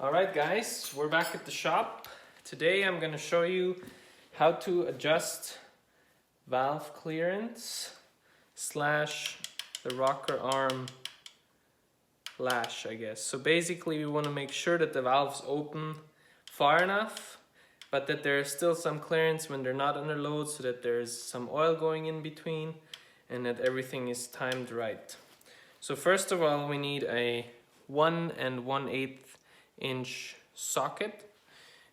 Alright guys, we're back at the shop. Today I'm going to show you how to adjust valve clearance / the rocker arm lash, I guess. So basically we want to make sure that the valves open far enough, but that there is still some clearance when they're not under load, so that there's some oil going in between and that everything is timed right. So first of all, we need a 1 1/8 inch socket,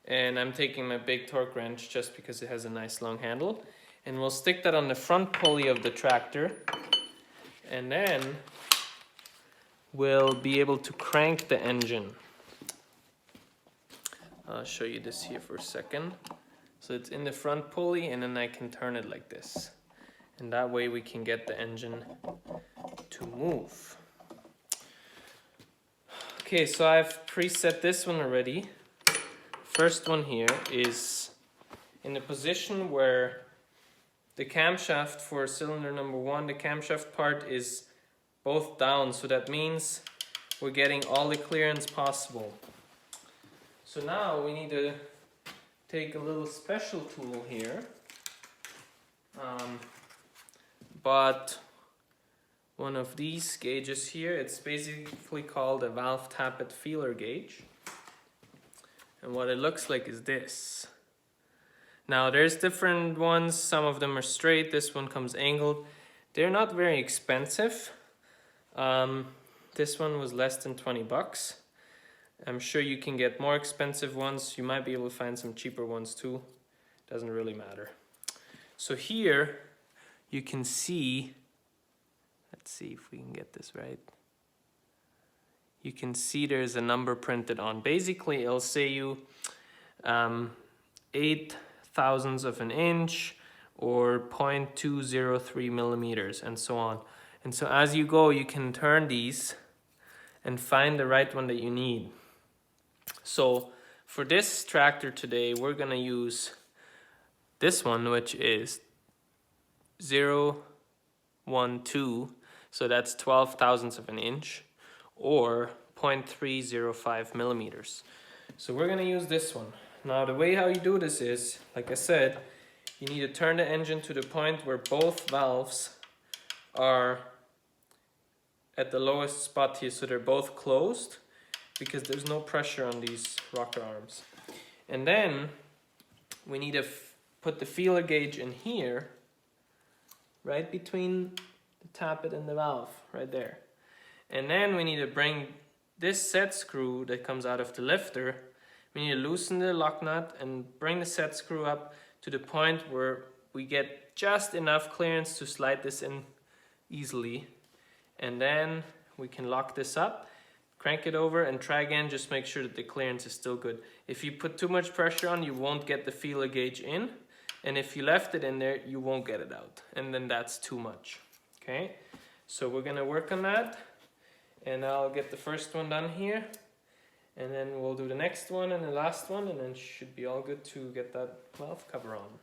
and I'm taking my big torque wrench just because it has a nice long handle, and we'll stick that on the front pulley of the tractor, and then we'll be able to crank the engine. I'll show you this here for a second. So it's in the front pulley, and then I can turn it like this, and that way we can get the engine to move. Okay, so I've preset this one already. First one here is in the position where the camshaft for cylinder number 1, the camshaft part is both down, so that means we're getting all the clearance possible. So now we need to take a little special tool here, but one of these gauges here. It's basically called a valve tappet feeler gauge, and what it looks like is this. Now there's different ones, some of them are straight, this one comes angled. They're not very expensive. This one was less than 20 bucks. I'm sure you can get more expensive ones. You might be able to find some cheaper ones too. Doesn't really matter. So here you can see, let's see if we can get this right. You can see there's a number printed on. Basically, it'll say you 8 thousandths of an inch or 0.203 millimeters and so on. And so as you go, you can turn these and find the right one that you need. So for this tractor today, we're gonna use this one, which is 0.12. So that's 12 thousandths of an inch, or 0.305 millimeters. So we're gonna use this one. Now the way how you do this is, like I said, you need to turn the engine to the point where both valves are at the lowest spot here, so they're both closed, because there's no pressure on these rocker arms. And then we need to put the feeler gauge in here, right between the tappet and the valve, right there. And then we need to bring this set screw that comes out of the lifter, we need to loosen the lock nut and bring the set screw up to the point where we get just enough clearance to slide this in easily. And then we can lock this up, crank it over and try again, just make sure that the clearance is still good. If you put too much pressure on, you won't get the feeler gauge in. And if you left it in there, you won't get it out. And then that's too much. Okay, so we're gonna work on that. And I'll get the first one done here. And then we'll do the next one and the last one, and then should be all good to get that valve cover on.